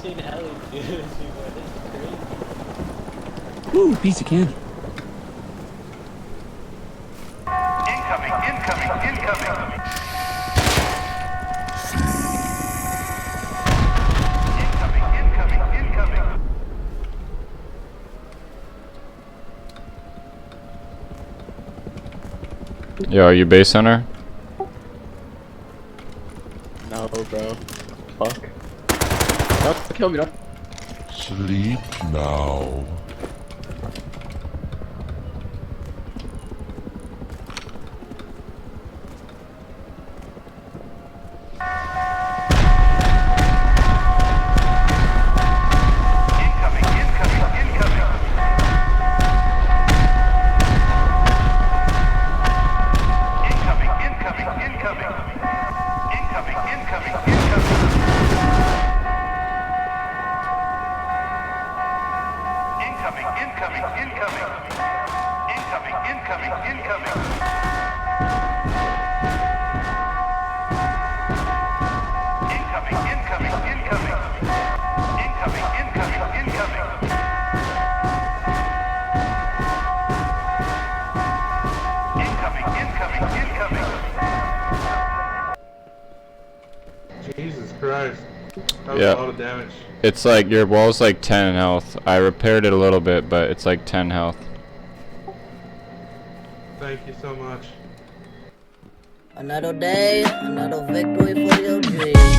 seen Ellie do. She went crazy. Ooh, piece of candy. Incoming, incoming, incoming. Incoming, incoming, incoming. Yo, are you base center? No, bro. Fuck. Don't kill me, don't. Sleep now. Incoming, incoming, incoming. Incoming, incoming, incoming. Incoming, incoming, incoming. Incoming, incoming, incoming. Incoming, incoming, incoming. Incoming, incoming, incoming. Incoming, incoming, incoming. Incoming, incoming, incoming. Jesus Christ. That was Yeah. a lot of damage. It's like your wall's like 10 health. I repaired it a little bit, but it's like 10 health. Thank you so much. Another day, another victory for your dreams.